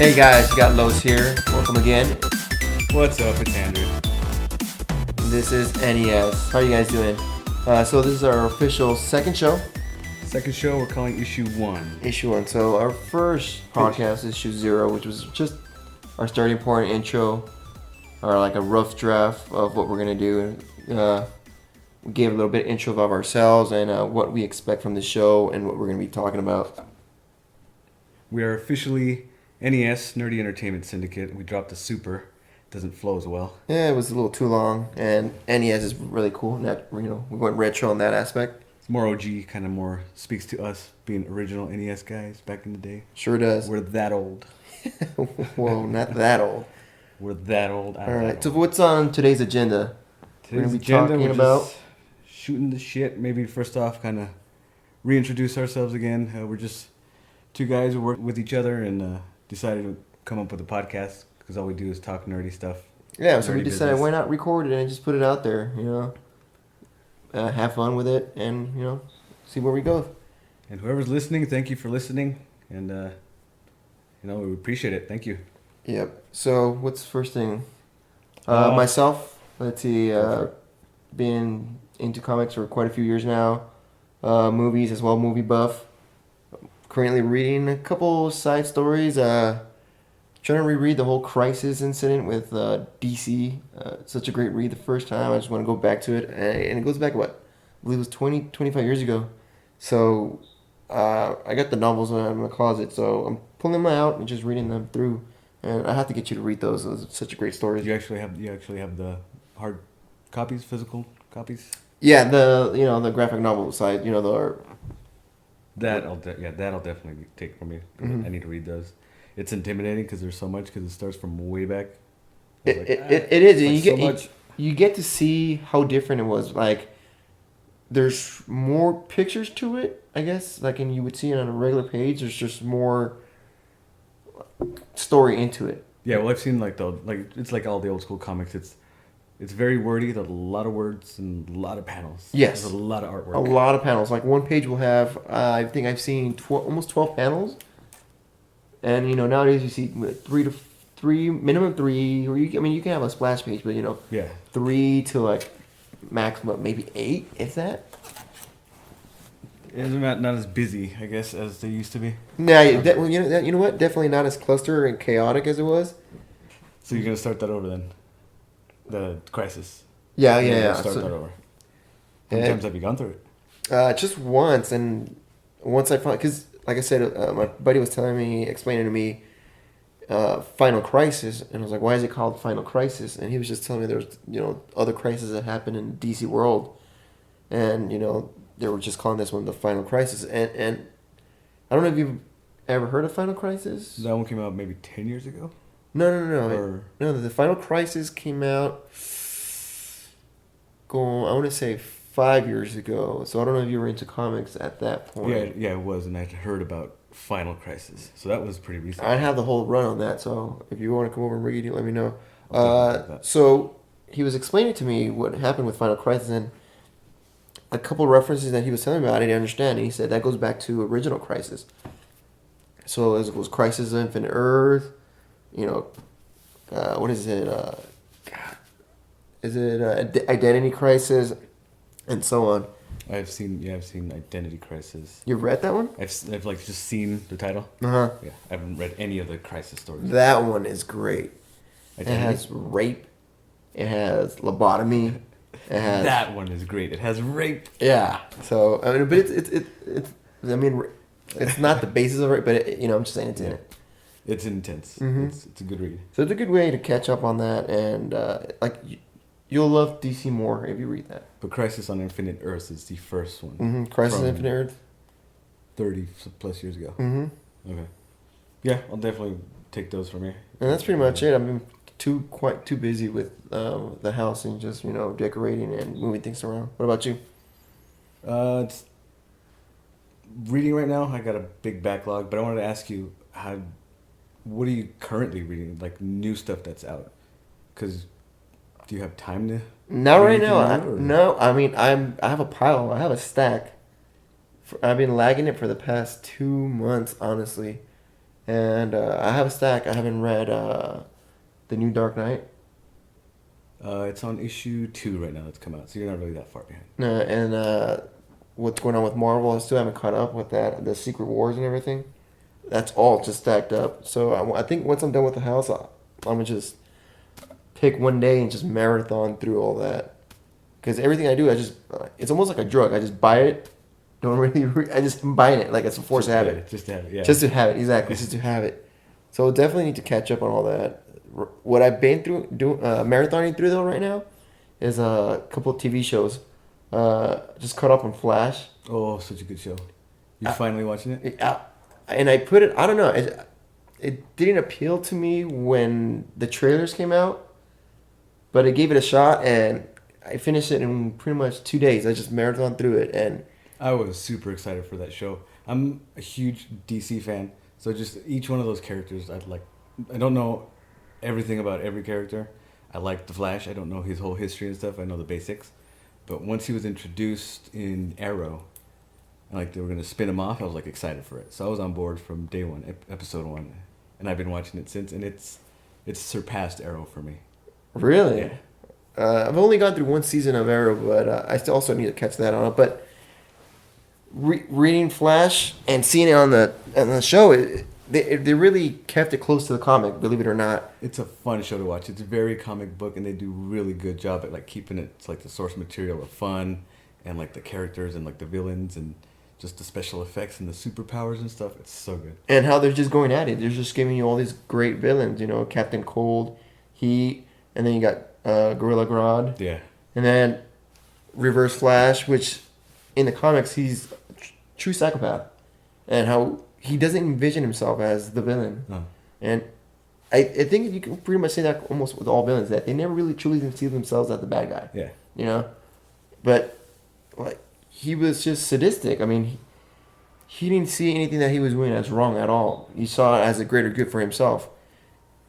Hey guys, you got Los here. Welcome again. What's up? It's Andrew. This is NES. How are you guys doing? So this is our official second show. Second show we're calling Issue 1. Issue 1. So our first podcast, Issue 0, which was just our starting point intro, or like a rough draft of what we're going to do. We gave a little bit of intro of ourselves and what we expect from the show and what we're going to be talking about. We are officially NES, Nerdy Entertainment Syndicate. We dropped the super. It doesn't flow as well. Yeah, it was a little too long, and NES is really cool. That, we went retro in that aspect. It's more OG, kind of more speaks to us being original NES guys back in the day. Sure does. We're that old. Whoa, not that old. We're that old. All right, so what's on today's agenda? Today's we're talking about just shooting the shit. Maybe first off, kind of reintroduce ourselves again. We're just two guys who work with each other and decided to come up with a podcast because all we do is talk nerdy stuff. Yeah, so we decided business. why not record it and just put it out there, have fun with it and, see where we go. And whoever's listening, thank you for listening. And, we appreciate it. Thank you. Yep. So what's the first thing? Myself, let's see, been into comics for quite a few years now. Movies as well, movie buff. Currently reading a couple side stories. Trying to reread the whole Crisis incident with DC. Such a great read the first time. I just want to go back to it. And it goes back, I believe it was 25 years ago. So I got the novels in my closet. So I'm pulling them out and just reading them through. And I have to get you to read those. Those are such a great story. You actually have the hard copies, physical copies? Yeah, the graphic novel side, That'll definitely take from me. Mm-hmm. I need to read those. It's intimidating because there's so much because it starts from way back. It is. Like you get to see how different it was. Like, there's more pictures to it, I guess. Like, and you would see it on a regular page. There's just more story into it. Yeah, well, I've seen it's like all the old school comics. It's very wordy. There's a lot of words and a lot of panels. Yes. There's a lot of artwork. A lot of panels. Like, one page will have, I think I've seen almost 12 panels. And, nowadays you see minimum three, or you can have a splash page, but, yeah, 3 to, like, maximum, maybe 8, if that. It's not as busy, I guess, as they used to be. Nah, you know what? Definitely not as clustered and chaotic as it was. So you're going to start that over then? The Crisis. Yeah. Start that over. How many times have you gone through it? Just once, and once I found, because like I said, my buddy was explaining to me, Final Crisis, and I was like, why is it called Final Crisis? And he was just telling me there's other crises that happened in the DC world, and they were just calling this one the Final Crisis, and I don't know if you've ever heard of Final Crisis. That one came out maybe 10 years ago. No. The Final Crisis came out, I want to say 5 years ago. So I don't know if you were into comics at that point. Yeah, it was, and I heard about Final Crisis. So that was pretty recent. I have the whole run on that, so if you want to come over and read it, let me know. That. So he was explaining to me what happened with Final Crisis, and a couple references that he was telling me about, I didn't understand. And he said that goes back to original Crisis. So it was Crisis of Infinite Earth. What is it? Is it Identity Crisis, and so on? I've seen Identity Crisis. You've read that one? I've just seen the title. Yeah, I haven't read any of the Crisis stories. That one is great. Identity? It has rape. It has lobotomy. It has that one is great. It has rape. Yeah. So but it's not the basis of it, but I'm just saying it's in it. It's intense. Mm-hmm. It's a good read. So it's a good way to catch up on that, and you'll love DC more if you read that. But Crisis on Infinite Earths is the first one. Mm-hmm. Crisis on Infinite Earth. 30 plus years ago. Mm-hmm. Okay. Yeah, I'll definitely take those from you. And that's pretty much it. I've been quite too busy with the house and just decorating and moving things around. What about you? It's reading right now. I got a big backlog, but I wanted to ask you what are you currently reading? Like new stuff that's out? Because do you have time to? Not right now. No, I mean I have a pile. I have a stack. I've been lagging it for the past 2 months, honestly. and I have a stack. I haven't read the new Dark Knight. It's on issue 2 right now. That's come out, so you're not really that far behind. And what's going on with Marvel? I still haven't caught up with that. The Secret Wars and everything. That's all just stacked up. So I think once I'm done with the house, I'm gonna just pick one day and just marathon through all that. Because everything I do, it's almost like a drug. I just buy it. Don't really. I just am buying it like it's a force habit. Yeah, just to have it. Yeah. Just to have it, exactly. Just to have it. So definitely need to catch up on all that. What I've been through, marathoning through though right now, is a couple of TV shows. Just caught up on Flash. Oh, such a good show. You're finally watching it? And I put it. I don't know. It didn't appeal to me when the trailers came out, but I gave it a shot and I finished it in pretty much 2 days. I just marathoned through it, and I was super excited for that show. I'm a huge DC fan, so just each one of those characters, I don't know everything about every character. I like the Flash. I don't know his whole history and stuff. I know the basics, but once he was introduced in Arrow, and like they were gonna spin him off, I was like excited for it. So I was on board from day one, episode 1, and I've been watching it since, and it's surpassed Arrow for me. really. Yeah. I've only gone through one season of Arrow, but I still also need to catch that on. But reading Flash and seeing it on the show, they really kept it close to the comic, believe it or not. It's a fun show to watch. It's very comic book, and they do a really good job at like keeping it like the source material of fun, and like the characters and like the villains and just the special effects and the superpowers and stuff. It's so good. And how they're just going at it. They're just giving you all these great villains. Captain Cold, Heat, and then you got Gorilla Grodd. Yeah. And then Reverse Flash, which in the comics he's a true psychopath, and how he doesn't envision himself as the villain. Oh. And I think you can pretty much say that almost with all villains, that they never really truly see themselves as the bad guy. Yeah. But like he was just sadistic. I mean, he didn't see anything that he was doing as wrong at all. He saw it as a greater good for himself.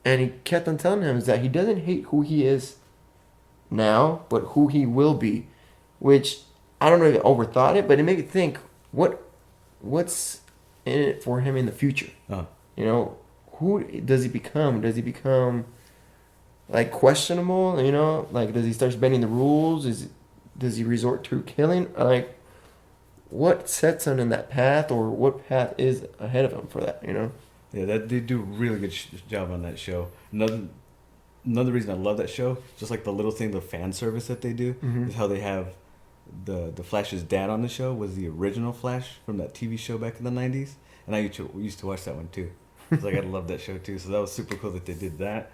And he kept on telling him that he doesn't hate who he is now, but who he will be. Which, I don't know if I overthought it, but it made me think, what's in it for him in the future? Oh. Who does he become? Does he become, like, questionable? Like, does he start bending the rules? Does he resort to killing? Like, what sets him in that path, or what path is ahead of him for that, Yeah, they do a really good job on that show. Another reason I love that show, just like the little thing, the fan service that they do, is how they have the Flash's dad on the show was the original Flash from that TV show back in the 90s. And I used to watch that one too. It's like I love that show too. So that was super cool that they did that.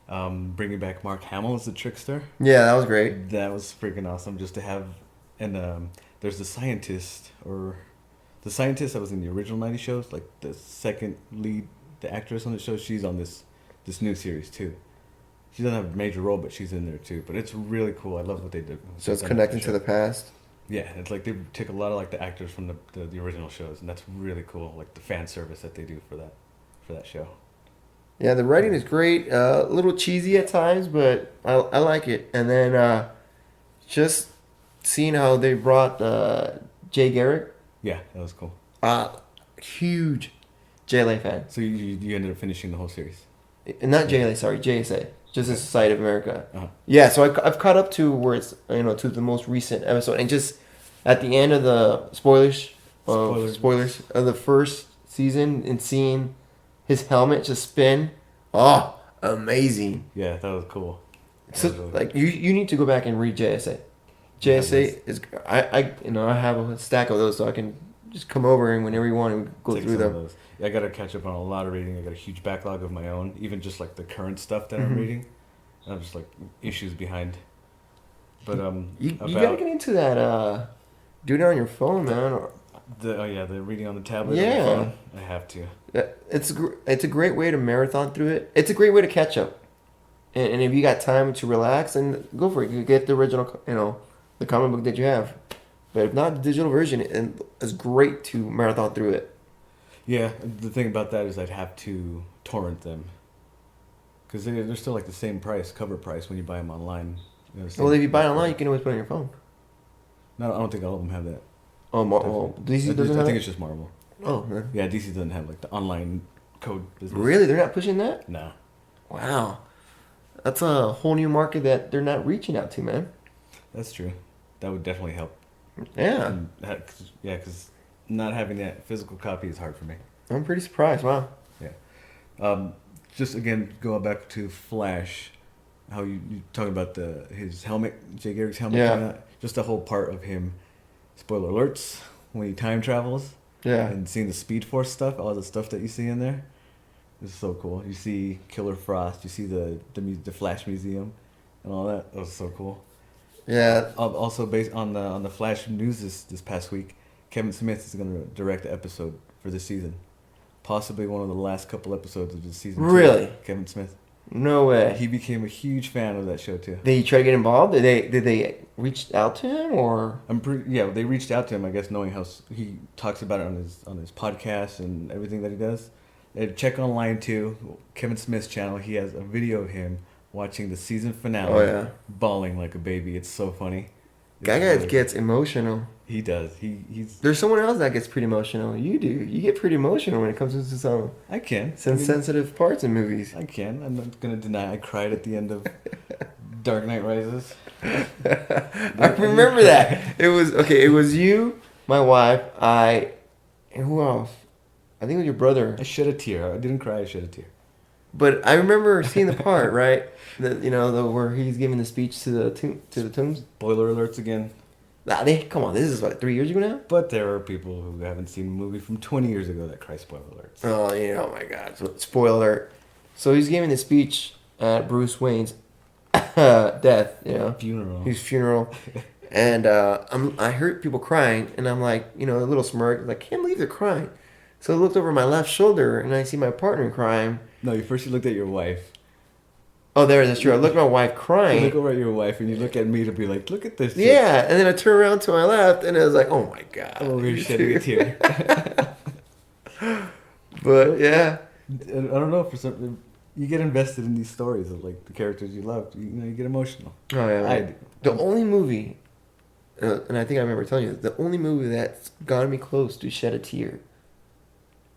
Bringing back Mark Hamill as the trickster. Yeah, that was great. That was freaking awesome just to have. And there's the scientist that was in the original 90s shows, like the second lead, the actress on the show, she's on this new series too. She doesn't have a major role, but she's in there too. But it's really cool. I love what they did. So it's connecting to the past? Yeah, it's like they take a lot of like the actors from the original shows, and that's really cool. Like the fan service that they do for that show. Yeah, the writing is great. A little cheesy at times, but I like it. And then just seeing how they brought Jay Garrick. Yeah, that was cool. Huge JLA fan. So you ended up finishing the whole series? Not JLA, sorry, JSA. Justice Society of America. Uh-huh. Yeah, so I've caught up to where it's, to the most recent episode. And just at the end of the spoilers of the first season and seeing his helmet just spin. Oh, amazing. Yeah, that was cool. So, like, you need to go back and read JSA. JSA is, I have a stack of those, so I can just come over and whenever you want to go through them. I got to catch up on a lot of reading. I got a huge backlog of my own, even just like the current stuff that I'm reading. I'm just like issues behind. But you gotta get into that. Do it on your phone, man. The reading on the tablet. Yeah, on the phone. I have to. It's a great way to marathon through it. It's a great way to catch up, and if you got time to relax, and go for it. You get the original, the comic book that you have. But if not, the digital version, it's great to marathon through it. Yeah, the thing about that is I'd have to torrent them. Because they're still like the same price, cover price, when you buy them online. Well, if you buy it online, you can always put it on your phone. No, I don't think all of them have that. Oh, DC doesn't have I think it? it's just Marvel. Oh, man. Yeah, DC doesn't have like the online code business. Really? They're not pushing that? No. Wow. That's a whole new market that they're not reaching out to, man. That's true. That would definitely help. Yeah. Because not having that physical copy is hard for me. I'm pretty surprised. Wow. Yeah. Just again, going back to Flash, how you talking about his helmet, Jay Garrick's helmet. Yeah. Just the whole part of him, spoiler alerts, when he time travels. Yeah. And seeing the Speed Force stuff, all the stuff that you see in there. It's so cool. You see Killer Frost, you see the Flash Museum and all that. That was so cool. Yeah. Also based on the Flash news this past week, Kevin Smith is going to direct the episode for this season. Possibly one of the last couple episodes of this season. Really? Kevin Smith. No way. He became a huge fan of that show too. Did he try to get involved? Did they reach out to him or? They reached out to him, I guess, knowing how he talks about it on his podcast and everything that he does. And check online too, Kevin Smith's channel. He has a video of him watching the season finale. Oh yeah. Bawling like a baby. It's so funny. Guy gets emotional. He does. He's. There's someone else that gets pretty emotional. You do. You get pretty emotional when it comes to some I can. sensitive parts in movies. I can. I'm not gonna deny. I cried at the end of Dark Knight Rises. I remember that. It was you, my wife, and who else? I think it was your brother. I shed a tear. I didn't cry. I shed a tear. But I remember seeing the part, right? Where he's giving the speech to the tombs. Spoiler alerts again. Come on, this is what 3 years ago now. But there are people who haven't seen a movie from 20 years ago that cry spoiler alerts. Oh my God! Spoiler alert. So he's giving the speech at Bruce Wayne's death. Funeral. His funeral, and I heard people crying, and I'm like, a little smirk, like, can't believe they're crying. So I looked over my left shoulder, and I see my partner crying. No, you looked at your wife. Oh, that's true. I looked at my wife crying. You look over at your wife, and you look at me to be like, look at this. Yeah, and then I turn around to my left, and I was like, oh my God. I'm over here shedding a tear. But, yeah. I don't know, for some you get invested in these stories of, like, the characters you love. You get emotional. Oh, yeah. I do. The only movie, and I think I remember telling you, the only movie that's gotten me close to shed a tear.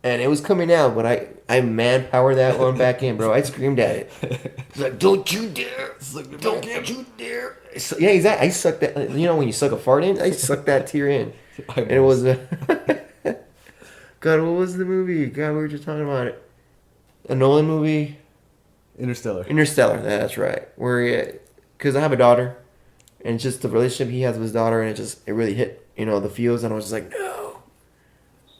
And it was coming out, but I manpowered that one back in, bro. I screamed at it. It's like, don't you dare. Don't you dare. Yeah, exactly. I sucked that. When you suck a fart in? I sucked that tear in. And it was God, what was the movie? God, we were just talking about it. A Nolan movie? Interstellar, that's right. Because I have a daughter, and it's just the relationship he has with his daughter, and it really hit, the feels, and I was just like, no.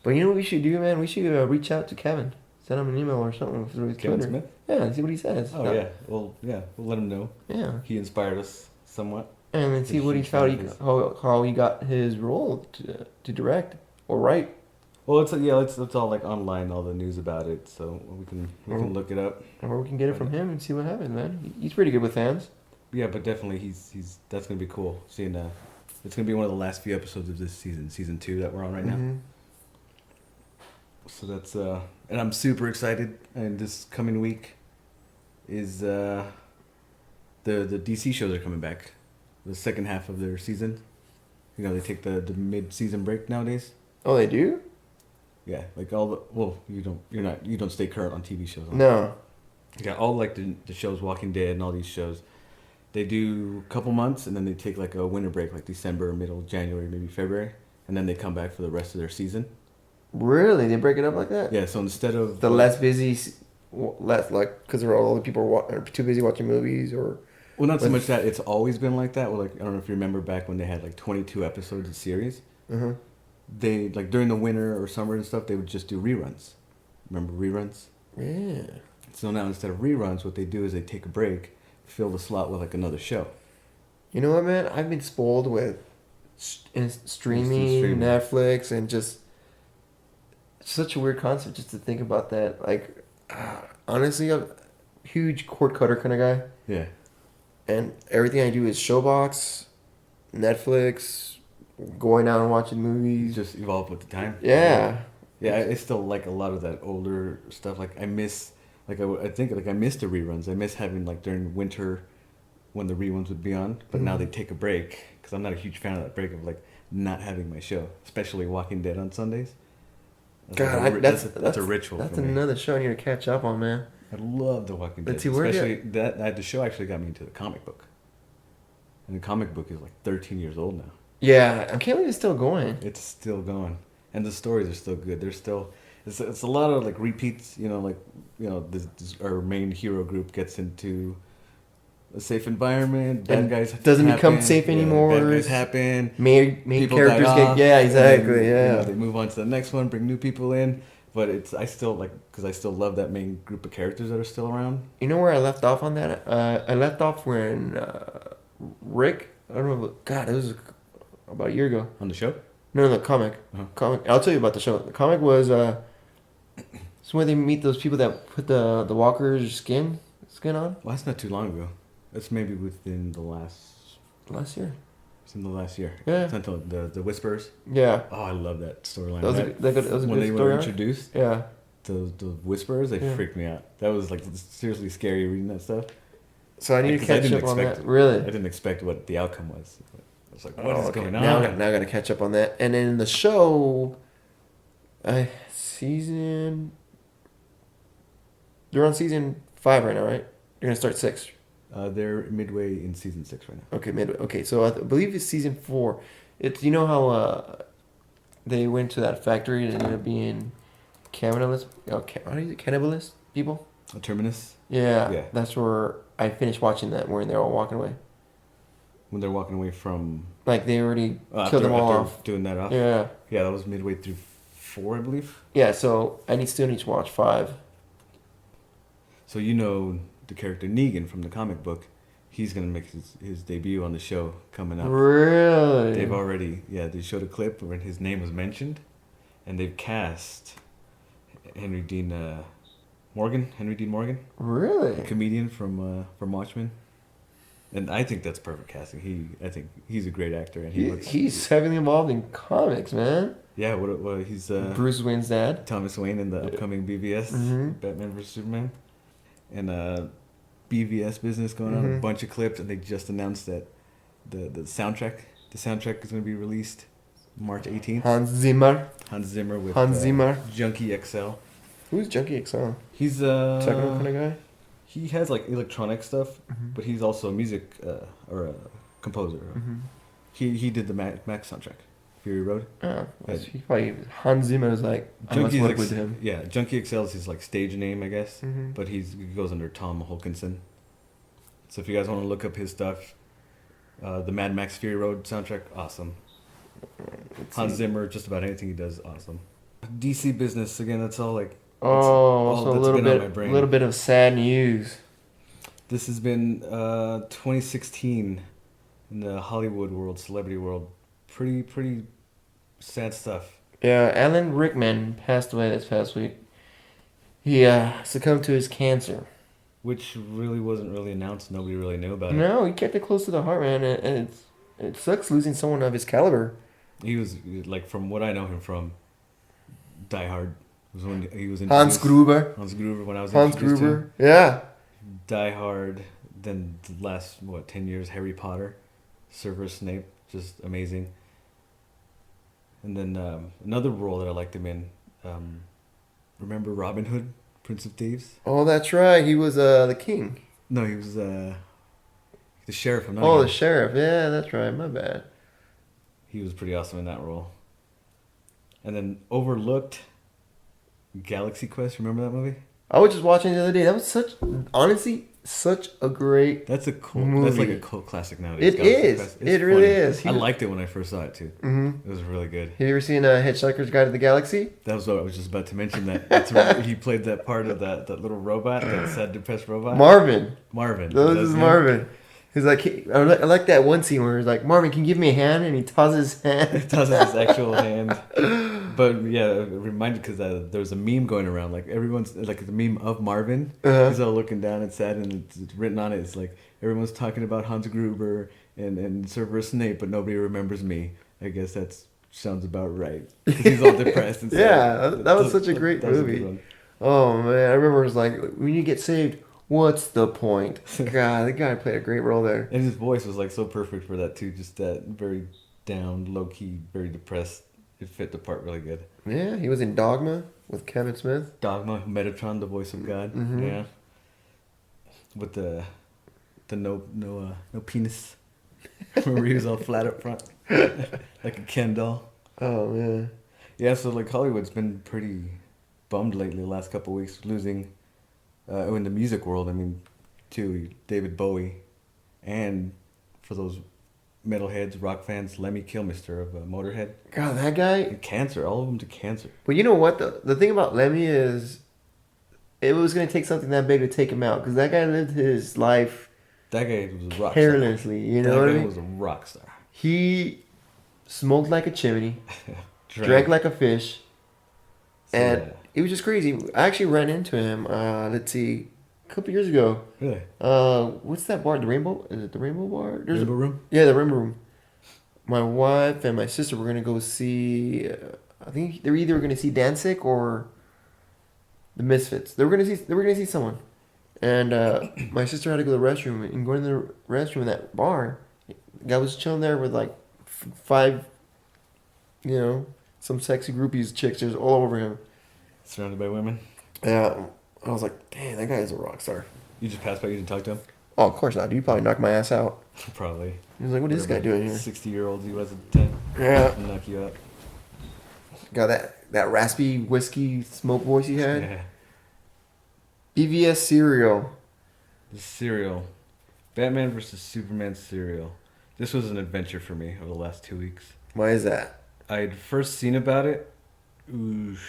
But you know what we should do, man? We should reach out to Kevin. Send him an email or something through his Kevin Twitter. Smith? Yeah, and see what he says. Oh, yeah. Well, yeah. We'll let him know. Yeah. He inspired us somewhat. And then see what he felt, how he got his role to direct or write. Well, it's all like online, all the news about it, so we can look it up. Or we can get it from him and see what happens, man. He's pretty good with fans. Yeah, but definitely he's that's gonna be cool. Seeing it's gonna be one of the last few episodes of this season 2 that we're on right now. So that's and I'm super excited. And this coming week is the DC shows are coming back. The second half of their season. They take the mid-season break nowadays. Oh, they do? Yeah, like you don't stay current on TV shows. No. Yeah, all like the shows Walking Dead and all these shows. They do a couple months and then they take like a winter break, like December, middle January, maybe February, and then they come back for the rest of their season. Really? They break it up like that? Yeah, so instead of the less busy, less like because all the people are too busy watching movies or. Well, not so much that it's always been like that. Well, like I don't know if you remember back when they had like 22 episodes of series. Mm-hmm. They like during the winter or summer and stuff, they would just do reruns. Remember reruns? Yeah. So now instead of reruns, what they do is they take a break, fill the slot with like another show. You know what, man? I've been spoiled with streaming, Netflix, and just such a weird concept just to think about that. Like, honestly, I'm a huge cord cutter kind of guy. Yeah. And everything I do is Showbox, Netflix, going out and watching movies. Just evolve with the time. Yeah. Yeah, I still like a lot of that older stuff. Like I miss, like I think like I miss the reruns. I miss having like during winter when the reruns would be on. But now they take a break because I'm not a huge fan of that break of like not having my show, especially Walking Dead on Sundays. God, that's a ritual. That's for me. another show I need to catch up on, man. I love The Walking Dead. Let's see, where Especially the show actually got me into the comic book. And the comic book is like 13 years old now. Yeah, I can't believe it's still going. It's still going, and the stories are still good. They're still it's a lot of like repeats. This our main hero group gets into a safe environment. Bad guys doesn't become safe anymore. Bad guys happen. Main people characters die get off, exactly. and, they move on to the next one, bring new people in. But I still love that main group of characters that are still around. You know where I left off on that? I left off when Rick. I don't know. God, it was about a year ago. On the show? No, the comic. Uh-huh. Comic. I'll tell you about the show. The comic was it's when they meet those people that put the walker's skin on. Well, that's not too long ago. That's maybe within the Last year. It's in the last year. Yeah. It's until the Whisperers. Yeah. Oh, I love that storyline. That was a when good they story. were introduced. Yeah. The Whisperers, they freaked me out. That was like seriously scary reading that stuff. So I need to catch up on that. Really? I didn't expect what the outcome was. I was like, what is going on? Now I got to catch up on that. And then in the show, they're on season 5 right now, right? You're gonna start 6. They're midway in season 6 right now. Okay, midway. Okay, so I believe it's season 4. It's how they went to that factory and ended up being cannibalists. Cannibalists people. A Terminus. Yeah. That's where I finished watching that when they're all walking away. When they're walking away from. Like they already killed them all off. Doing that off. Yeah. Yeah, that was midway through 4, I believe. Yeah, so I still need to watch 5. So the character Negan from the comic book, he's gonna make his debut on the show coming up. Really? They've already they showed a clip where his name was mentioned, and they've cast Henry Dean Morgan. Really? A comedian from Watchmen. And I think that's perfect casting. I think he's a great actor, and he's heavily involved in comics, man. Yeah, he's Bruce Wayne's dad, Thomas Wayne, in the upcoming BVS Batman vs Superman, and BVS business going on. A bunch of clips, and they just announced that the soundtrack is going to be released March 18th. Hans Zimmer with Junkie XL. Who's Junkie XL? He's a techno kind of guy. He has like electronic stuff, but he's also a music or a composer. He did the Mac soundtrack, Fury Road. Oh, he probably Hans Zimmer is like I must work with him. Yeah, Junkie XL is his like stage name, I guess, but he goes under Tom Hulkinson. So if you guys want to look up his stuff, the Mad Max Fury Road soundtrack, awesome. Hans Zimmer, just about anything he does, awesome. DC business again. That's all like. So a little bit of sad news. This has been 2016 in the Hollywood world, celebrity world. Pretty sad stuff. Yeah, Alan Rickman passed away this past week. He succumbed to his cancer, which really wasn't really announced. Nobody really knew about it. No, he kept it close to the heart, man, and it sucks losing someone of his caliber. He was like, from what I know him from, Die Hard. When he was Hans Gruber when I was Hans Gruber. Yeah. Die Hard, then the last 10 years Harry Potter, Severus Snape, just amazing. And then another role that I liked him in, remember Robin Hood, Prince of Thieves? Oh, that's right. He was the king. No, he was the sheriff of Nottingham. Oh, the sheriff. Yeah, that's right. My bad. He was pretty awesome in that role. And then overlooked Galaxy Quest, remember that movie? I was just watching it the other day. That was such a great That's a cool movie. That's like a cult classic nowadays. It is. It really is. I liked it when I first saw it too. It was really good. Have you ever seen Hitchhiker's Guide to the Galaxy? That was what I was just about to mention. That's where he played that part of that little robot, that sad, depressed robot. Marvin. That was Marvin. He's like, I like that one scene where he's like, Marvin, can you give me a hand? And he tosses his hand. He tosses his actual hand. But yeah, it reminded, because there was a meme going around, like everyone's like the meme of Marvin. He's all looking down and sad, and it's written on it. It's like everyone's talking about Hans Gruber and Severus Snape, but nobody remembers me. I guess that sounds about right. 'Cause he's all depressed and sad. Yeah, that was such a great movie. Oh man, I remember it was like, when you get saved, what's the point? God, the guy played a great role there. And his voice was like so perfect for that too. Just that very down, low key, very depressed It fit the part really good. Yeah, he was in Dogma with Kevin Smith. Dogma, Metatron, the voice of God. Mm-hmm. Yeah. With the no penis. Where he was all flat up front. Like a Ken doll. Oh, man. Yeah, so like Hollywood's been pretty bummed lately the last couple of weeks, losing in the music world, I mean, to David Bowie, and for those metalheads, rock fans, Lemmy Kilmister of Motorhead. God, that guy. And cancer, all of them to cancer. But you know what? The thing about Lemmy is it was going to take something that big to take him out, because that guy lived his life That guy was a rock carelessly, star. you know what I mean? That guy was a rock star. He smoked like a chimney, Drank like a fish, So, and yeah. it was just crazy. I actually ran into him, let's see, a couple years ago. Really? What's that bar? The Rainbow? Is it the Rainbow Bar? Rainbow Room? Yeah, the Rainbow Room. My wife and my sister were going to go see, I think they were either going to see Danzig or the Misfits. They were going to see someone. And my sister had to go to the restroom, and going to the restroom in that bar, the guy was chilling there with like five, some sexy groupies, chicks just all over him. Surrounded by women? Yeah, I was like, dang, that guy is a rock star. You just passed by, you didn't talk to him? Oh, of course not. You probably knocked my ass out. Probably. He was like, what is this guy doing here? 60-year-old he was at the time. Yeah. Knock you out. Got that raspy whiskey smoke voice he had. Yeah. BVS cereal. The cereal. Batman versus Superman cereal. This was an adventure for me over the last 2 weeks. Why is that? I'd first seen about it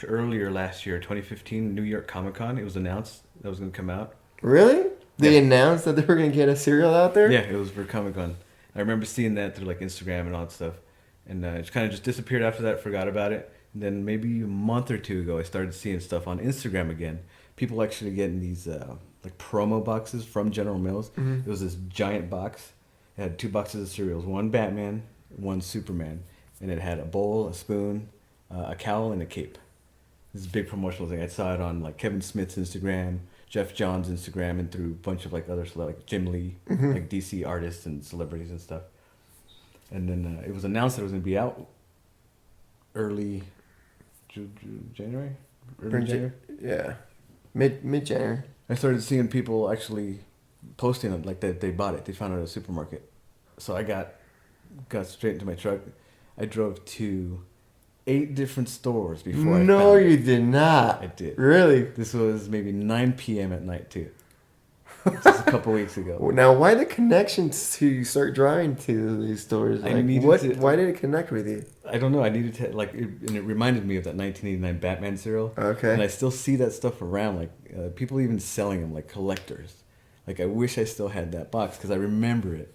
earlier last year, 2015, New York Comic Con. It was announced that was going to come out. Really? They announced that they were going to get a cereal out there? Yeah, it was for Comic Con. I remember seeing that through like Instagram and all that stuff. And it kind of just disappeared after that, forgot about it. And then maybe a month or two ago, I started seeing stuff on Instagram again. People actually getting these like promo boxes from General Mills. Mm-hmm. It was this giant box. It had 2 boxes of cereals, one Batman, one Superman. And it had a bowl, a spoon, a cowl, and a cape. This is a big promotional thing. I saw it on like Kevin Smith's Instagram, Jeff John's Instagram, and through a bunch of like others, like Jim Lee, Mm-hmm. like DC artists and celebrities and stuff. And then it was announced that it was going to be out early January? Early January? Yeah. Mid-January. I started seeing people actually posting it, like that they bought it. They found it at a supermarket. So I got straight into my truck. I drove to 8 different stores before I No, found it. you did not. I did. Really? This was maybe 9 p.m. at night, too. Just a couple weeks ago. Now, why the connection to start driving to these stores? I Like, needed to- why did it connect with you? I don't know. I needed to, and it reminded me of that 1989 Batman cereal. Okay. And I still see that stuff around, like people even selling them, like collectors. Like, I wish I still had that box because I remember it.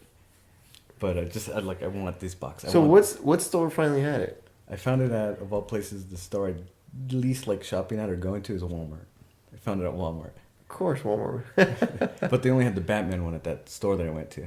But I want this box. What store finally had it? I found it at, of all places, the store I least like shopping at or going to is a Walmart. I found it at Walmart. Of course, Walmart. But they only had the Batman one at that store that I went to.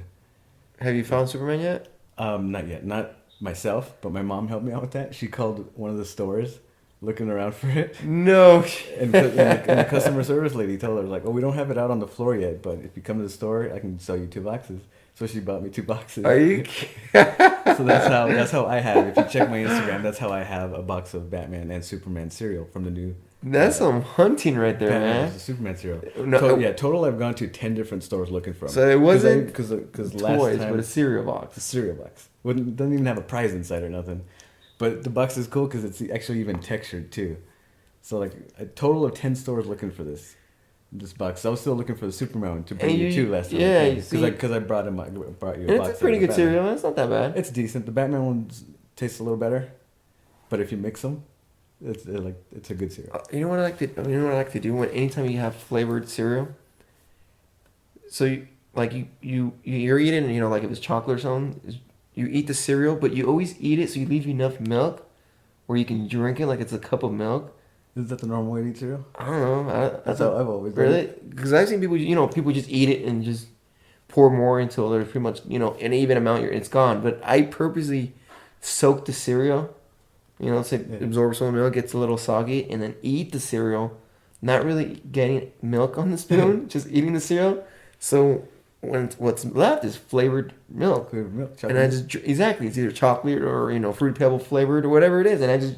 Have you found Superman yet? Not yet. Not myself, but my mom helped me out with that. She called one of the stores looking around for it. No. And the customer service lady told her, like, oh, we don't have it out on the floor yet, but if you come to the store, I can sell you 2 boxes. So she bought me 2 boxes. Are you? So that's how I have. If you check my Instagram, that's how I have a box of Batman and Superman cereal from the new. That's some hunting right there, Batman man. versus Superman cereal. No, Total. I've gone to 10 different stores looking for them. So it wasn't because toys, last time but a cereal it's a box. cereal box. Doesn't even have a prize inside or nothing. But the box is cool because it's actually even textured too. So like a total of 10 stores looking for this box. I was still looking for the Superman one to bring you 2 last time. Yeah, because I brought you a box. It's a pretty good cereal. It's not that bad. It's decent. The Batman one tastes a little better, but if you mix them, it's a good cereal. You know what I like to? You know what I like to do when anytime you have flavored cereal. So you're eating, like if it's chocolate or something, you eat the cereal, but you always eat it so you leave enough milk, where you can drink it like it's a cup of milk. Is that the normal way to eat cereal? I don't know. That's how I've always done really, it. because I've seen people just eat it and just pour more until there's pretty much an even amount. It's gone. But I purposely soak the cereal. Absorb some milk, gets a little soggy, and then eat the cereal, not really getting milk on the spoon, just eating the cereal. So when what's left is flavored milk. Flavored milk, And I just exactly, it's either chocolate or Fruity Pebble flavored or whatever it is, and I just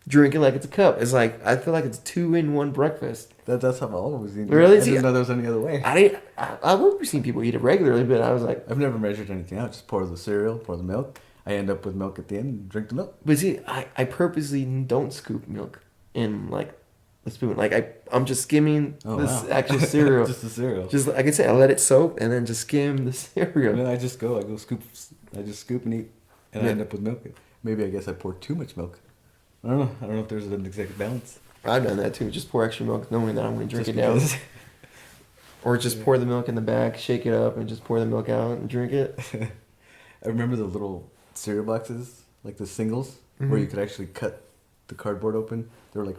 drink it like it's a cup. It's like I feel like it's 2-in-1 breakfast. That's how I've always eaten. Really? I didn't know there was any other way. I would have seen people eat it regularly, but I was like, I've never measured anything out. Just pour the cereal, pour the milk. I end up with milk at the end and drink the milk. but see, I purposely don't scoop milk in like a spoon. Like I'm just skimming actual cereal. Just the cereal. Just like I said, I let it soak and then just skim the cereal. And then I just scoop and eat, and I end up with milk. Maybe I guess I pour too much milk. I don't know. I don't know if there's an exact balance. I've done that too. Just pour extra milk, knowing that I'm going to drink Just it down. because. Or just pour the milk in the back, shake it up, and just pour the milk out and drink it. I remember the little cereal boxes, like the singles, Mm-hmm. where you could actually cut the cardboard open. They were like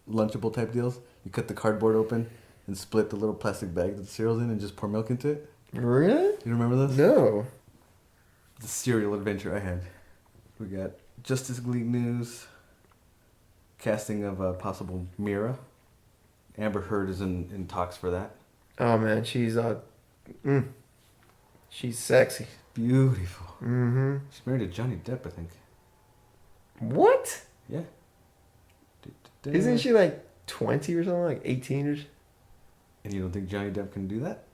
Lunchable type deals. You cut the cardboard open and split the little plastic bag that the cereal's in and just pour milk into it. Really? You remember those? No. The cereal adventure I had. We got Justice League news, casting of possible Mira. Amber Heard is in talks for that. Oh man, she's sexy. Beautiful. Mm-hmm. She's married to Johnny Depp, I think. What? Yeah. Isn't she like 20 or something, like 18 or? And you don't think Johnny Depp can do that?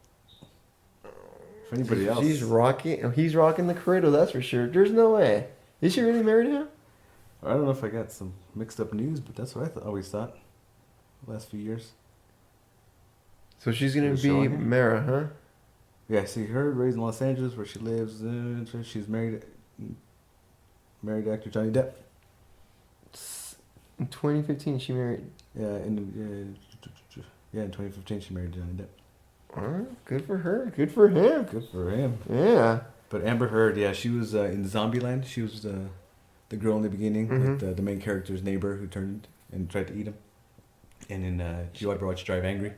For anybody else? He's rocking the cradle, that's for sure. There's no way. Is she really married to him? I don't know if I got some mixed up news, but that's what I always thought. The last few years. So she's gonna Is it be showing it? Mara, huh? Yeah, see her raised in Los Angeles, where she lives. She's married to actor Johnny Depp. In 2015, she married. Yeah, in 2015 she married Johnny Depp. Good for her. Good for him. Good for him. Yeah. But Amber Heard, yeah, she was in Zombieland. She was the girl in the beginning, Mhm. with the main character's neighbor who turned and tried to eat him. And in did you ever watch Drive Angry?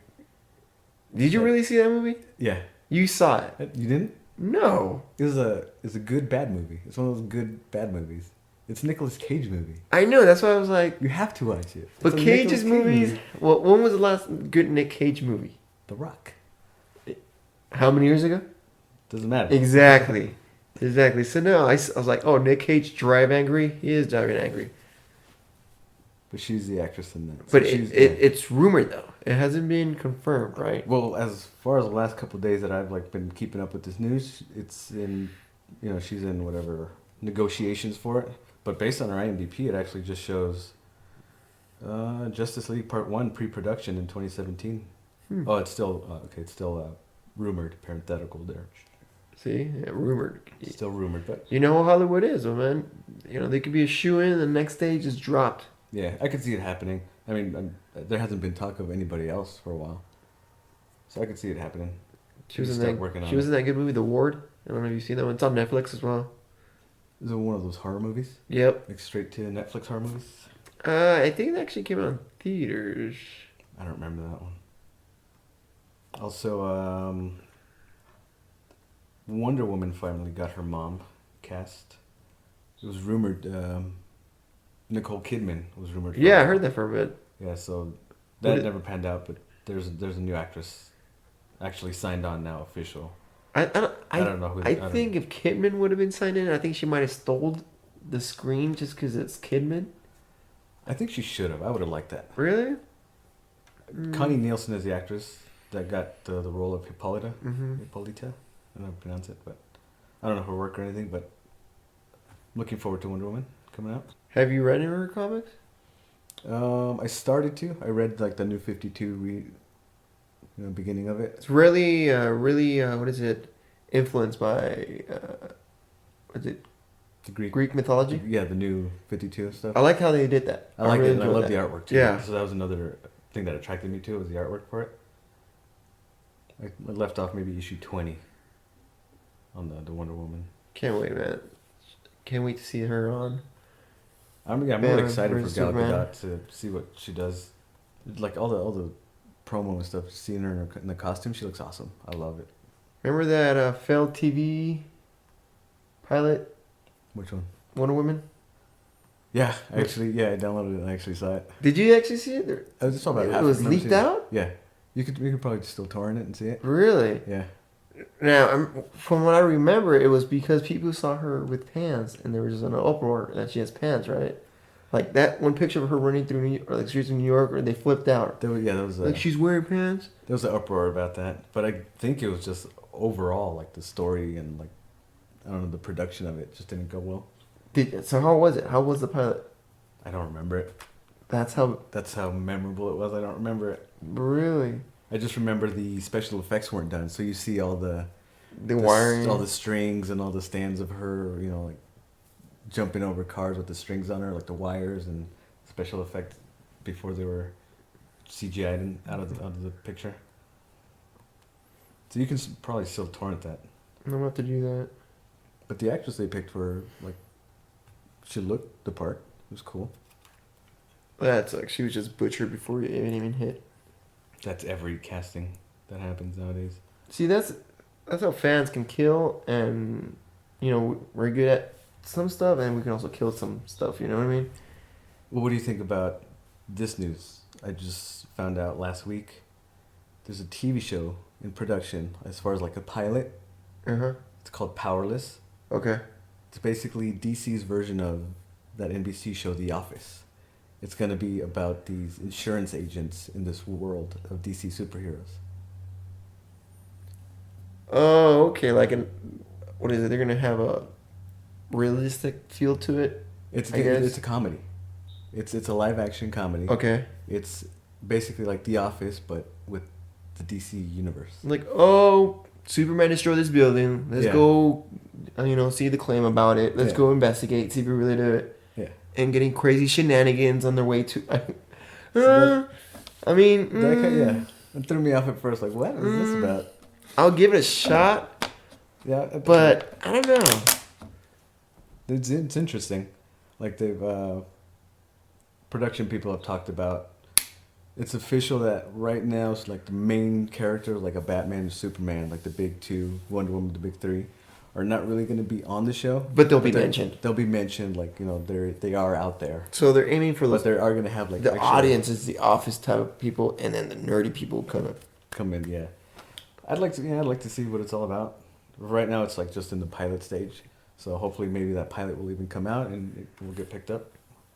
Did you really see that movie? Yeah. You saw it. You didn't? No. It's a good bad movie. It's one of those good bad movies. It's a Nicolas Cage movie. I know. That's why I was like. You have to watch it. But It's a Cage's Nicolas Cage movies. movie. Well, when was the last good Nick Cage movie? The Rock. How many years ago? Doesn't matter. Exactly. Exactly. So no, I was like, oh, Nick Cage Drive Angry. He is driving angry. But she's the actress in that. But So it's rumored though. It hasn't been confirmed, right? Well, as far as the last couple of days that I've been keeping up with this news, it's in, she's in whatever negotiations for it. But based on her IMDb, it actually just shows Justice League Part 1 pre-production in 2017. Oh, it's still it's still rumored, parenthetical there. See, yeah, rumored. It's still rumored, but You know how Hollywood is, oh man. They could be a shoe in, and the next day just dropped. yeah, I could see it happening. I mean, there hasn't been talk of anybody else for a while, so I could see it happening. She was Just in start that. working on She was it. in that good movie, The Ward. I don't know if you've seen that one. It's on Netflix as well. Is it one of those horror movies? Yep. Like straight to Netflix horror movies? I think it actually came out in theaters. I don't remember that one. Also, Wonder Woman finally got her mom cast. It was rumored, Nicole Kidman was rumored. for Yeah, I it. heard that for a bit. Yeah, so What that is- never panned out, but there's a new actress actually signed on now, official. I I don't know who. I don't- think if Kidman would have been signed in, I think she might have stole the screen just because it's Kidman. I think she should have. I would have liked that. Really? Connie Nielsen is the actress that got the role of Hippolyta. Mm-hmm. Hippolyta? I don't know how to pronounce it, but I don't know her work or anything, but I'm looking forward to Wonder Woman coming out. Have you read any of her comics? I started to. I read the new 52 beginning of it. It's really, what is it? Influenced by, what is it? The Greek. Greek mythology. Yeah, the new 52 stuff. I like how they did that. I like really it, and I enjoyed love the that. artwork too. Yeah. So that was another thing that attracted me to it, was the artwork for it. I left off maybe issue 20 on the Wonder Woman. Can't wait, man. Can't wait to see her on. I'm Batman really excited for versus Gal Superman. Gadot to see what she does. Like all the promo and stuff, seeing her in the costume, she looks awesome. I love it. Remember that failed TV pilot, Which one? Wonder Woman? Yeah, I downloaded it and I actually saw it. Did you actually see it? I just saw about It half. was I've never leaked seen it. out? Yeah, you could probably still torrent it and see it. Really? Yeah, Now, from what I remember, it was because people saw her with pants, and there was an uproar that she has pants, right? Like that one picture of her running through New York, or like streets of New York, or they flipped out. There was Like she's wearing pants. there was an uproar about that, but I think it was just overall like the story and like I don't know the production of it just didn't go well. So how was it? How was the pilot? I don't remember it. That's how. That's how memorable it was. I don't remember it. Really. I just remember the special effects weren't done, so you see all the wiring, all the strings and all the stands of her, you know, like jumping over cars with the strings on her, like the wires and special effects before they were CGI'd out of the picture. So you can probably still torrent that. I'm gonna have to do that. But the actress they picked were like, she looked the part. It was cool. That's like she was just butchered before it even hit. That's every casting that happens nowadays. See, that's how fans can kill, and you know we're good at some stuff, and we can also kill some stuff. You know what I mean? Well, what do you think about this news? I just found out last week. There's a TV show in production as far as like a pilot. Uh-huh. It's called Powerless. Okay. It's basically DC's version of that NBC show The Office. It's going to be about these insurance agents in this world of DC superheroes. Oh, okay. Like what is it? They're gonna have a realistic feel to it. It's a comedy. It's a live action comedy. Okay. It's basically like The Office, but with the DC universe. Like, oh, Superman destroyed this building. Let's go, see the claim about it. Let's go investigate, see if we really do it. Yeah. And getting crazy shenanigans on their way to. That it threw me off at first. Like, what is this about? I'll give it a shot. Yeah, but I don't know. It's interesting. Like they've production people have talked about. It's official that right now it's like the main characters like a Batman and Superman, like the big two, Wonder Woman, the big three, are not really going to be on the show. But they'll be mentioned. They'll be mentioned, like they are out there. So they're aiming for. But they are going to have like the audience is the Office type of people, and then the nerdy people come in. Yeah, I'd like to see what it's all about. Right now, it's like just in the pilot stage. So hopefully, maybe that pilot will even come out and it will get picked up.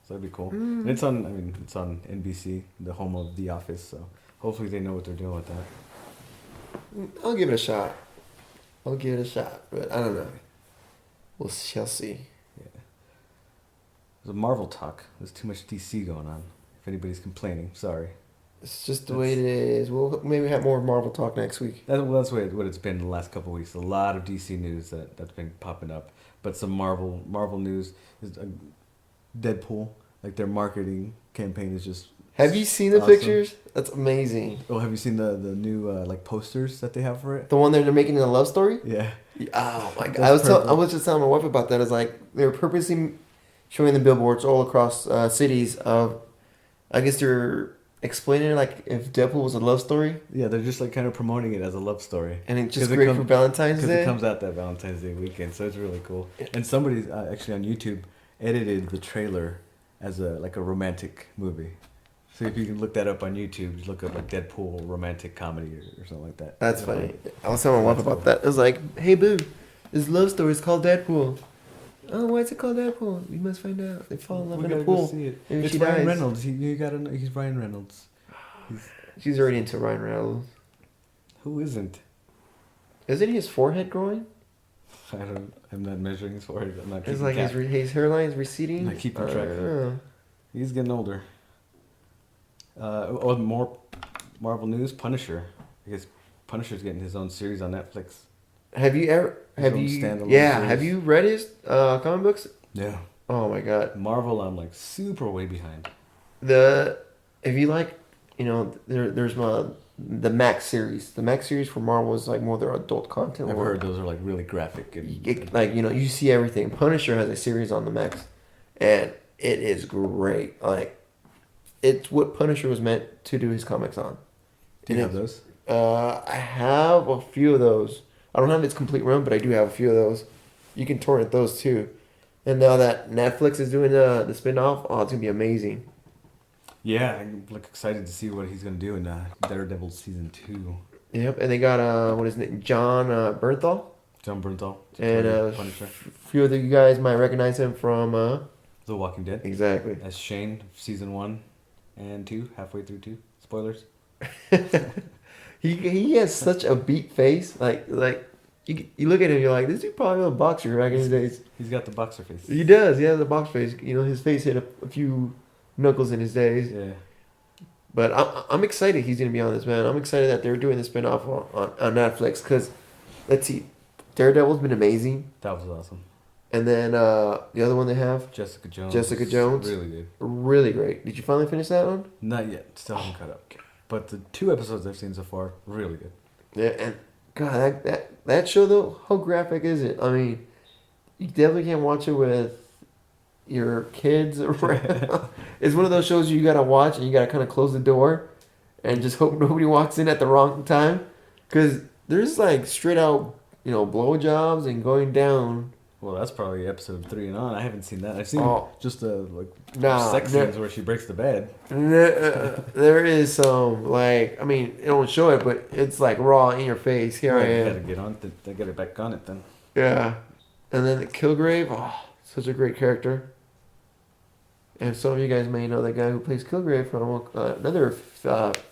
So that'd be cool. And it's on NBC, the home of The Office. So hopefully they know what they're doing with that. I'll give it a shot. But I don't know. We shall see. Yeah. There's a Marvel talk. There's too much DC going on. If anybody's complaining, sorry. It's just the way it is. We'll maybe have more Marvel talk next week. That's what it's been the last couple of weeks. A lot of DC news that's been popping up. But some Marvel news is Deadpool. Like their marketing campaign is just. Have you seen the pictures? That's amazing. Oh, have you seen the new like posters that they have for it? The one that they're making in a love story? Yeah. Oh my god! I was just telling my wife about that. It's like they're purposely showing the billboards all across cities of. I guess they're explaining like if Deadpool was a love story. Yeah, they're just like kind of promoting it as a love story. And it's just great for Valentine's Day. Because it comes out that Valentine's Day weekend, so it's really cool. And somebody actually on YouTube edited the trailer as a romantic movie. So if you can look that up on YouTube, just look up like Deadpool romantic comedy or something like that. That's funny. I was telling my wife about that. It was like, hey boo, this love story is called Deadpool. Oh, why is it called Deadpool? We must find out. They fall in love in a pool. See it. Maybe it's she Ryan dies. Reynolds. You gotta know he's Ryan Reynolds. She's already into Ryan Reynolds. Who isn't? Isn't his forehead growing? I'm not measuring his forehead. I'm not keeping It's like his hairline is receding. I'm not keeping track of it. He's getting older. More Marvel news. Punisher. I guess Punisher's getting his own series on Netflix. Have you read his comic books? Yeah. Oh my god. Marvel, I'm like super way behind. If you like, there's the Max series. The Max series for Marvel is like more their adult content. I've heard those are like really graphic and you see everything. Punisher has a series on the Max, and it is great. Like, it's what Punisher was meant to do his comics on. Do you have those? I have a few of those. I don't have its complete run, but I do have a few of those. You can torrent those too. And now that Netflix is doing the spin-off, it's gonna be amazing. Yeah, I'm excited to see what he's gonna do in Daredevil season 2. Yep, and they got what is it, John Bernthal, John Bernthal. and Punisher. few of you guys might recognize him from The Walking Dead. exactly. As Shane, season 1 and 2, halfway through 2. Spoilers. He has such a beat face, like you look at him, you're like, this dude probably was a boxer back in his days. He's got the boxer face. He does, he has a box face. You know, his face hit a few knuckles in his days. Yeah. But I'm excited he's gonna be on this, man. I'm excited that they're doing the spinoff on Netflix because, let's see, Daredevil's been amazing, That was awesome. and then the other one they have, Jessica Jones. Jessica Jones. Really good. really great. Did you finally finish that one? Not yet. Still haven't caught up. But the 2 episodes I've seen so far, really good. Yeah, and God, that show though, how graphic is it? I mean, you definitely can't watch it with your kids around. It's one of those shows you gotta watch and you gotta kind of close the door and just hope nobody walks in at the wrong time, because there's like straight out, blowjobs and going down. Well, that's probably episode 3 and on. I haven't seen that. I've seen just the sex scenes where she breaks the bed. There is some, like, I mean, it don't show it, but it's like raw in your face. Here I am. Gotta get on. They get it back on it then. Yeah, and then the Kilgrave. Oh, such a great character. And some of you guys may know that guy who plays Kilgrave from another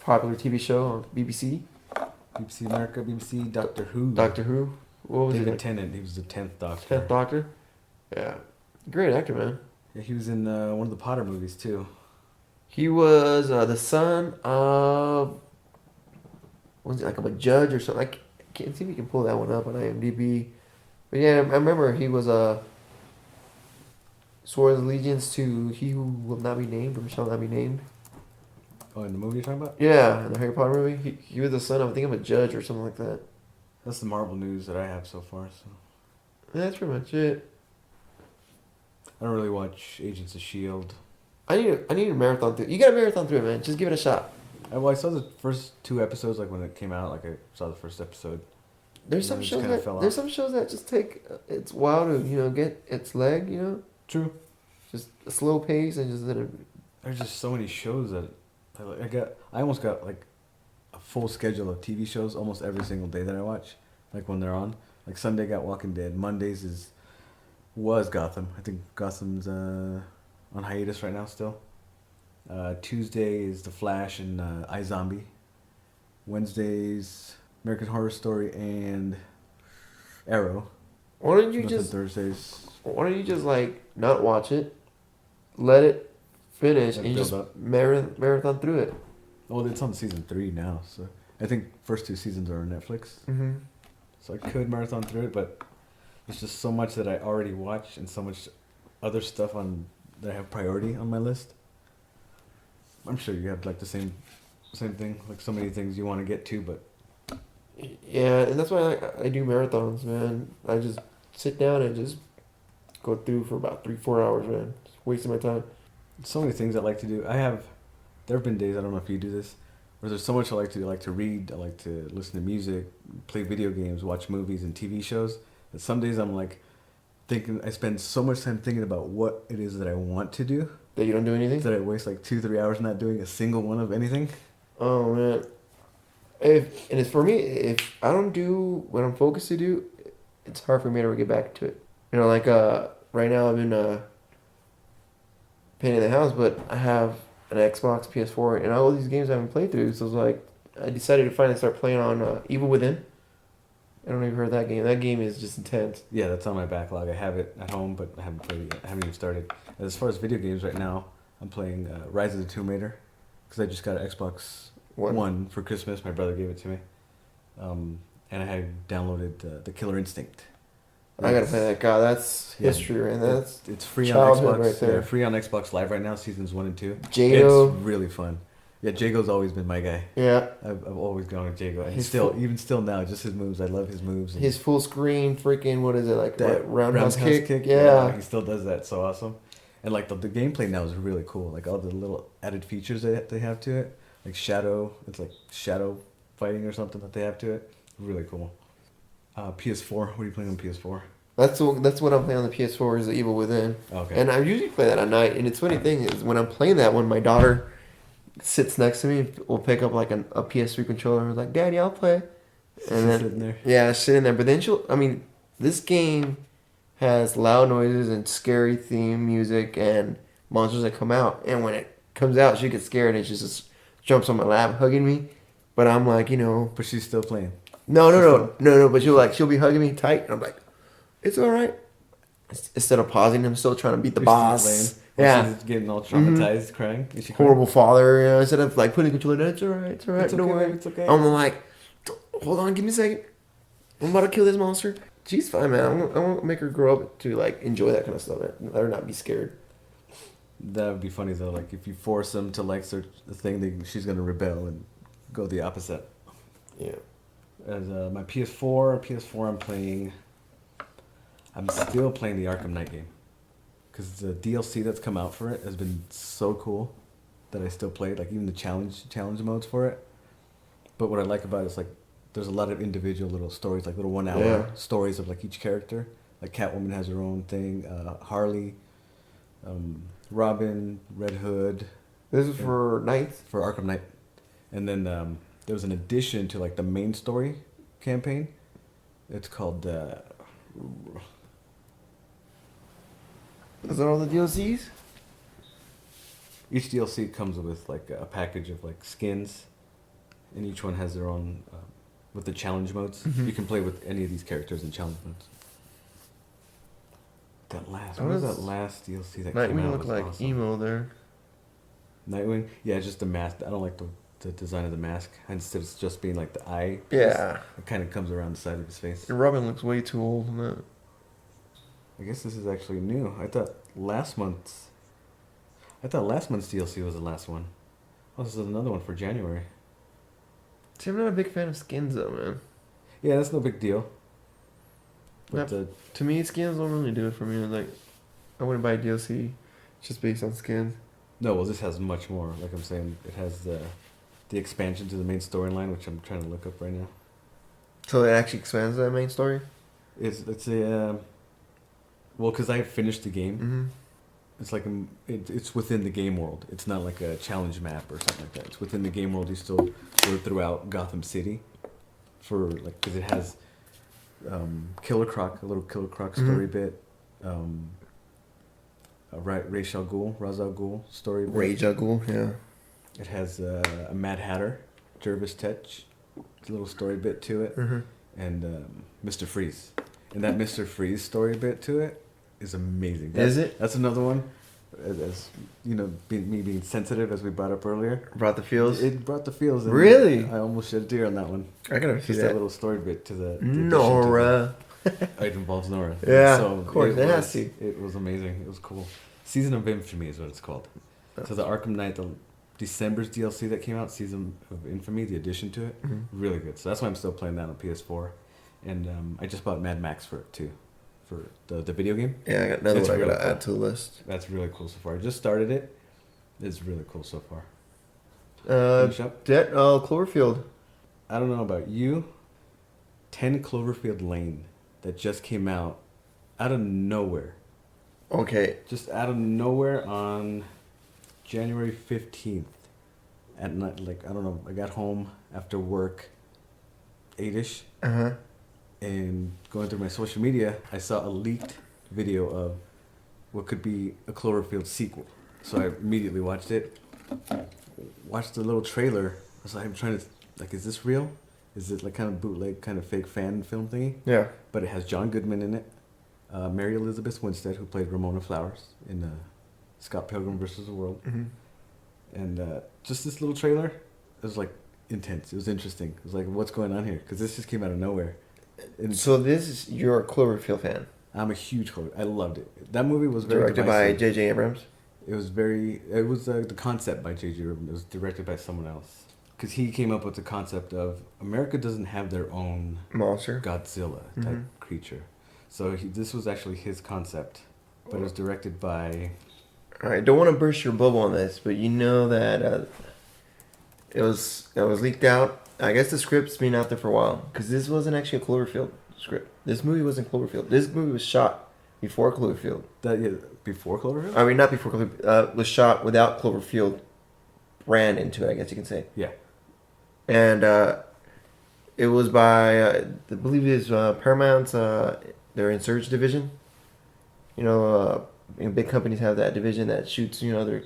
popular TV show on BBC. BBC America, BBC, Doctor Who. Doctor Who. What was David it? Tennant. He was the 10th Doctor. 10th Doctor. Yeah, great actor, man. Yeah, he was in one of the Potter movies too. He was the son of, was it like a judge or something? I can't see if you can pull that one up on IMDb. But yeah, I remember he was swore his allegiance to he who will not be named or shall not be named. Oh, in the movie you're talking about? Yeah, in the Harry Potter movie. He was the son of, I think, of a judge or something like that. That's the Marvel news that I have so far. So And that's pretty much it. I don't really watch Agents of S.H.I.E.L.D. I need a marathon through. You got a marathon through it, man. Just give it a shot. I saw the first 2 episodes, like when it came out. Like I saw the first episode. There's some shows that just take it's while to get its leg. True. Just a slow pace and just There's just so many shows that I almost got like a full schedule of TV shows almost every single day that I watch. Like when they're on. Like Sunday got Walking Dead. Mondays was Gotham. I think Gotham's on hiatus right now still. Tuesday is The Flash and iZombie. Wednesdays American Horror Story and Arrow. Why don't you just like not watch it, let it finish, and you just marathon through it? Well, it's on season 3 now, so I think first 2 seasons are on Netflix. Mm-hmm. So I could marathon through it, but there's just so much that I already watched and so much other stuff that I have priority on my list. I'm sure you have like the same thing, like so many things you want to get to, but yeah, and that's why I do marathons, man. I just sit down and just go through for about 3-4 hours, man. Just wasting my time. so many things I like to do. There have been days, I don't know if you do this, where there's so much I like to do. I like to read, I like to listen to music, play video games, watch movies and TV shows. But some days I'm like thinking, I spend so much time thinking about what it is that I want to do. That you don't do anything? That I waste like 2-3 hours not doing a single one of anything. Oh, man. It's for me, if I don't do what I'm focused to do, it's hard for me to ever get back to it. Like right now I've been painting the house, but I have an Xbox, PS4, and all these games I haven't played through. So it's like I decided to finally start playing on Evil Within. I don't know if you've heard that game. That game is just intense. Yeah, that's on my backlog. I have it at home, but I haven't played it yet. I haven't even started. As far as video games right now, I'm playing Rise of the Tomb Raider because I just got an Xbox One for Christmas. My brother gave it to me. And I had downloaded The Killer Instinct. I gotta play that. God, that's history, right? That's it's free on Xbox. Right there. Yeah, free on Xbox Live right now, seasons 1 and 2. Jago. It's really fun. Yeah, Jago's always been my guy. Yeah. I've always gone with Jago. And even still now, just his moves. I love his moves. His full screen freaking, what is it, like that roundhouse kick? Yeah. He still does that so awesome. And like the gameplay now is really cool. Like all the little added features that they have to it. Like shadow. It's like shadow fighting or something that they have to it. Really cool. PS4. What are you playing on PS4? That's what I'm playing on the PS4 is The Evil Within. Okay. And I usually play that at night. And it's funny thing is when I'm playing that one, my daughter sits next to me. Will pick up like a PS3 controller. Like, Daddy, I'll play. And then sitting there. yeah, sitting there. But then this game has loud noises and scary theme music and monsters that come out. And when it comes out, she gets scared and she just jumps on my lap, hugging me. But I'm like, But she's still playing. no. But she'll be hugging me tight, and I'm like, it's all right. Instead of pausing, I'm still trying to beat the boss. Yeah, She's getting all traumatized, crying. Is she horrible father. Instead of like putting the controller, it's all right, it's all right, It's don't okay, worry. it's okay. I'm like, hold on, give me a second. I'm about to kill this monster. She's fine, man. I won't make her grow up to like enjoy that kind of stuff. Let her not be scared. That would be funny though. Like if you force them to like search the thing, she's gonna rebel and go the opposite. Yeah. As my PS4 I'm still playing the Arkham Knight game. Because the DLC that's come out for it has been so cool that I still play it. Like even the challenge modes for it. But what I like about it is like there's a lot of individual little stories, like little 1 hour stories of like each character. Like Catwoman has her own thing, Harley, Robin, Red Hood. This is for Knights? For Arkham Knight. And then there was an addition to like the main story campaign. It's called Is that all the DLCs? each DLC comes with like a package of like skins, and each one has their own with the challenge modes. Mhm. You can play with any of these characters in challenge modes. What was that last DLC that came Nightwing out? looked Was like awesome. emo there. Nightwing, yeah, just the mask. I don't like the design of the mask. Instead of just being like the eye. Yeah. It kind of comes around the side of his face. And Robin looks way too old in that. I guess this is actually new. I thought last month's DLC was the last one. Oh, this is another one for January. See, I'm not a big fan of skins though, man. Yeah, that's no big deal. But To me, skins don't really do it for me. Like, I wouldn't buy DLC just based on skins. no, well, this has much more. Like I'm saying, it has the expansion to the main storyline, which I'm trying to look up right now. So it actually expands that main story? It's a well, because I finished the game. Mm-hmm. It's like it's within the game world. It's not like a challenge map or something like that. It's within the game world. You still go throughout Gotham City, for like because it has Killer Croc, a little Killer Croc story bit. Ra's al Ghul story bit. Rage Uggle, yeah. It has a Mad Hatter, Jervis Tetch, a little story bit to it, Mm-hmm. and Mr. Freeze. And that Mr. Freeze story bit to it is amazing. Is it? That's another one. As you know, me being sensitive, as we brought up earlier. Brought the feels? It brought the feels. And Really? I almost shed a tear on that one. I gotta see Just that that. little story bit to the Nora. It involves Nora. Yeah, So of course, it has to. It was amazing. It was cool. Season of Infamy is what it's called. So the Arkham Knight, the December's DLC that came out, Season of Infamy, the addition to it, really good. So that's why I'm still playing that on PS4. And I just bought Mad Max for it too, for the video game. Yeah, I got another It's one I really gotta cool. add to the list. That's really cool so far. I just started it. It's really cool so far. Finish up? Cloverfield. I don't know about you. 10 Cloverfield Lane that just came out of nowhere. Okay. Just out of nowhere on January 15th at night. Like, I don't know. I got home after work, 8-ish. Uh-huh. And going through my social media, I saw a leaked video of what could be a Cloverfield sequel. So I immediately watched it. Watched the little trailer. I was like, I'm trying to, like, is this real? Is it like kind of bootleg, kind of fake fan film thingy? Yeah. But it has John Goodman in it. Mary Elizabeth Winstead, who played Ramona Flowers in Scott Pilgrim vs. the World. Mm-hmm. And just this little trailer, it was like intense. It was interesting. It was like, what's going on here? Because this just came out of nowhere. And So you're a Cloverfield fan. I'm a huge Cloverfield. I loved it. That movie was very Directed by divisive. J.J. Abrams. It was the concept by J.J. Abrams. It was directed by someone else. Because he came up with the concept of America doesn't have their own Monster. Godzilla type creature. So this was actually his concept. But it was directed by... Alright, don't want to burst your bubble on this, but you know that it was leaked out. I guess the script's been out there for a while. Because this wasn't actually a Cloverfield script. This movie wasn't Cloverfield. This movie was shot before Cloverfield. Before Cloverfield? I mean, not before Cloverfield. Was shot without Cloverfield brand into it, I guess you can say. Yeah. And it was by I believe it's Paramount's their Insurge division. Big companies have that division that shoots, their,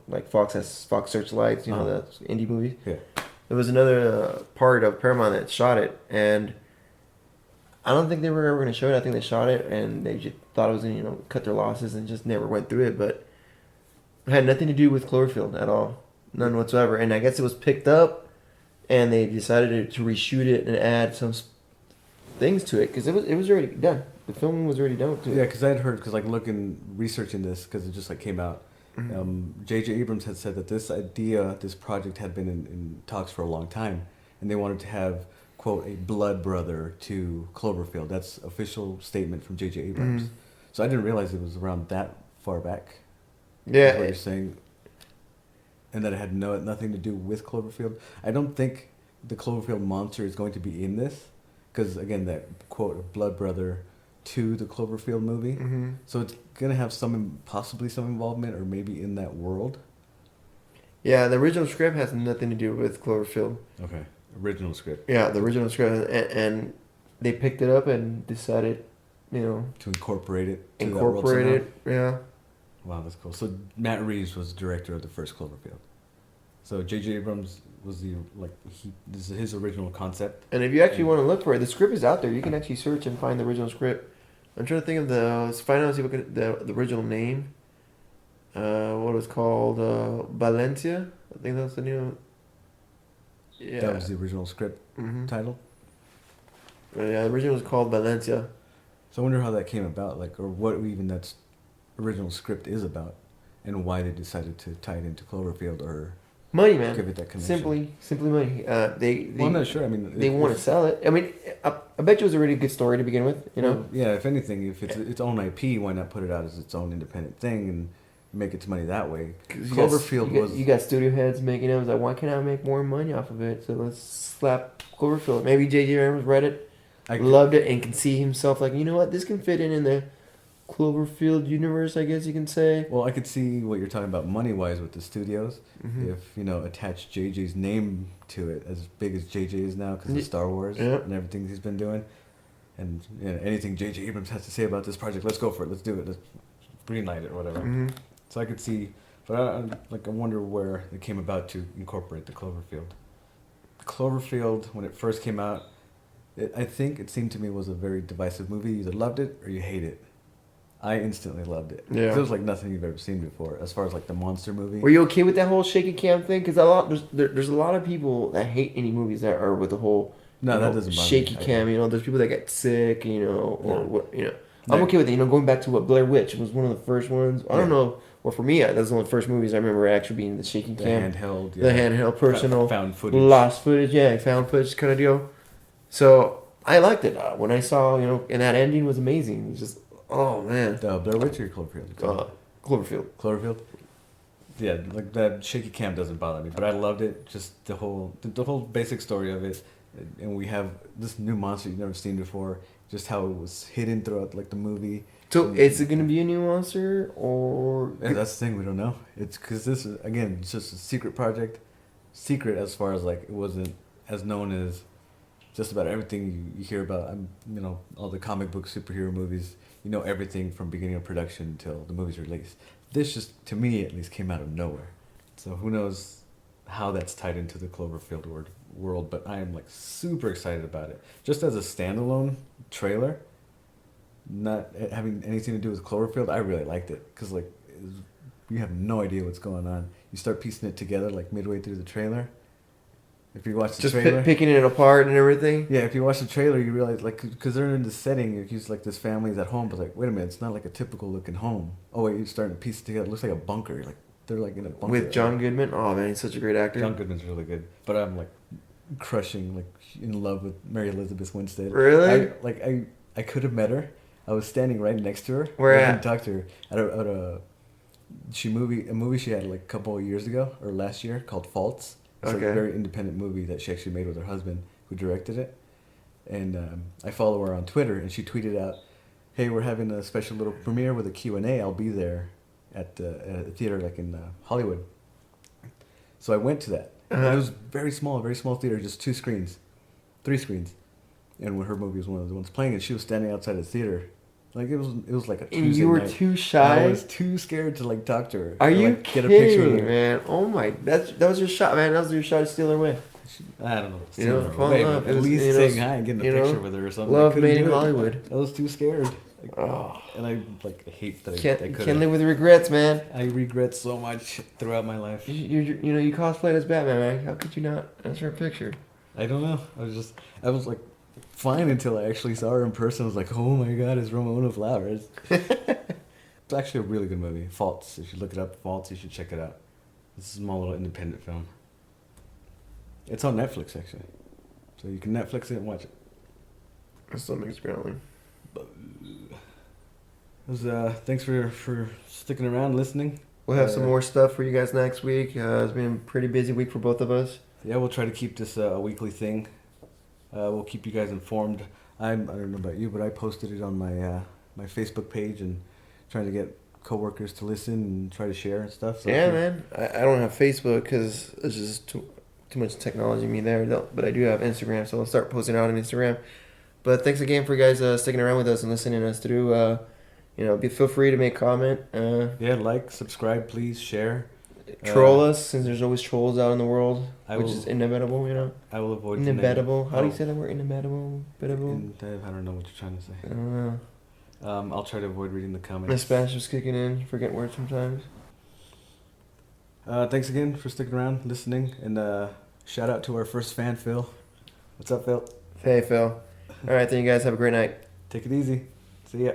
like Fox has Fox Searchlights, the indie movies. Yeah. There was another part of Paramount that shot it, and I don't think they were ever going to show it. I think they shot it, and they just thought it was going to, cut their losses and just never went through it. But it had nothing to do with Cloverfield at all. None whatsoever. And I guess it was picked up, and they decided to reshoot it and add some things to it, because it was already done. The filming was already done too. Yeah, because I had heard, researching this, because it just came out. Mm-hmm. J.J. Abrams had said that this project had been in talks for a long time, and they wanted to have, quote, a blood brother to Cloverfield. That's official statement from J.J. Abrams. Mm-hmm. So I didn't realize it was around that far back. Yeah. That's what you're saying. And that it had nothing to do with Cloverfield. I don't think the Cloverfield monster is going to be in this, because, again, that, quote, blood brother to the Cloverfield movie. Mm-hmm. So it's going to have possibly some involvement, or maybe in that world. Yeah, the original script has nothing to do with Cloverfield. Okay. Original script. Yeah, the original script, and they picked it up and decided, to incorporate it. Incorporate it, yeah. Wow, that's cool. So Matt Reeves was the director of the first Cloverfield. So J.J. Abrams was this is his original concept. And if you actually want to look for it, the script is out there. You can actually search and find the original script. I'm trying to think of let's find out, see what the original name. What it was called, Valencia. I think that's the new. Yeah. That was the original script title. Yeah, the original was called Valencia. So I wonder how that came about, or what even that original script is about, and why they decided to tie it into Cloverfield, or money, man. Give it that connection. Simply money. I'm not sure. I mean, they want to sell it. I mean, I bet you it was a really good story to begin with. Well, yeah. If anything, if it's its own IP, why not put it out as its own independent thing and make its money that way? Cloverfield you got studio heads making it. I was like, why can't I make more money off of it? So let's slap Cloverfield. Maybe J.J. Abrams read it, loved it, and can see himself like, you know what, this can fit in the Cloverfield universe, I guess you can say. Well, I could see what you're talking about money-wise with the studios. Mm-hmm. If, attach JJ's name to it, as big as JJ is now because of Star Wars and everything he's been doing. And anything JJ Abrams has to say about this project, let's go for it. Let's do it. Let's greenlight it or whatever. Mm-hmm. So I could see, but I wonder where it came about to incorporate the Cloverfield. Cloverfield, when it first came out, I think it seemed to me was a very divisive movie. You either loved it or you hate it. I instantly loved it. Yeah. It was like nothing you've ever seen before, as far as the monster movie. Were you okay with that whole shaky cam thing? Because there's a lot of people that hate any movies that are with the whole that doesn't bother shaky me. cam. There's people that get sick, I'm okay with it. Going back to what Blair Witch was one of the first ones. I don't know. Well, for me, that's one of the first movies I remember actually being the shaky cam. Handheld. The handheld personal. Found footage. Lost footage, yeah, found footage kind of deal. So I liked it. When I saw, and that ending was amazing. It was just, oh man. Blair Witch or Cloverfield? Cloverfield. Cloverfield? Yeah, that shaky cam doesn't bother me, but I loved it. Just the whole basic story of it, and we have this new monster you've never seen before. Just how it was hidden throughout the movie. So is it gonna be a new monster or? Yeah, that's the thing, we don't know. It's because this is, again, it's just a secret project. Secret as far as it wasn't as known as just about everything you hear about. All the comic book superhero movies. Everything from beginning of production until the movie's released. This just, to me at least, came out of nowhere. So who knows how that's tied into the Cloverfield world, but I am super excited about it. Just as a standalone trailer, not having anything to do with Cloverfield, I really liked it. Because you have no idea what's going on. You start piecing it together midway through the trailer. If you watch the trailer, just picking it apart and everything. Yeah, if you watch the trailer, you realize because they're in this setting, it's this family's at home, but wait a minute, it's not a typical looking home. Oh wait, you're starting to piece it together. It looks like a bunker. They're in a bunker with John Goodman. Oh man, he's such a great actor. John Goodman's really good, but I'm crushing, in love with Mary Elizabeth Winstead. Really? I could have met her. I was standing right next to her. Where I at? didn't talk to her at a movie she had a couple of years ago or last year called Faults. It's a very independent movie that she actually made with her husband, who directed it. And I follow her on Twitter, and she tweeted out, "Hey, we're having a special little premiere with a Q&A. I'll be there at a theater in Hollywood." So I went to that. Uh-huh. It was very small theater, just 3 screens. And when her movie was one of the ones playing, and she was standing outside the theater. Like it was like a Tuesday And you were night. too shy? I was too scared to like talk to her. Are or, you like, kidding, get a picture with her. man? Oh my, that was your shot, man. That was your shot to steal her away. I don't know. You know, fall Away, in love. but at It was, least you know, saying hi and getting a you know, picture with her or something. Love I couldn't made in do it. Hollywood. I was too scared. Like, Oh. and I like hate that I Can't couldn't. live with regrets, man. I regret so much throughout my life. You cosplayed as Batman, man. How could you not answer a picture? I don't know. I was like fine until I actually saw her in person. I was like, oh my god, it's Ramona Flowers. It's actually a really good movie. Faults. If you look it up, Faults, you should check it out. It's a small little independent film. It's on Netflix actually, so you can Netflix it and watch it. My stomach's growling. Thanks for sticking around, listening. We'll have some more stuff for you guys next week. It's been a pretty busy week for both of us. Yeah, we'll try to keep this a weekly thing. We'll keep you guys informed. I don't know about you, but I posted it on my Facebook page and trying to get coworkers to listen and try to share and stuff. So Yeah, man. I don't have Facebook because it's just too much technology me there. But I do have Instagram, so I'll start posting out on Instagram. But thanks again for you guys sticking around with us and listening to us through. Feel free to make comment. Yeah, like, subscribe, please, share. Troll us, since there's always trolls out in the world, which will- is inevitable, you know. I will avoid Inevitable. How do you Oh. say that word? Inevitable. I don't know what you're trying to say. I don't know. I'll try to avoid reading the My comments. Spanish is kicking in. Forget words sometimes. Thanks again for sticking around, listening, and shout out to our first fan, Phil. What's up, Phil? Hey, Phil. All right, then you guys have a great night. Take it easy. See ya.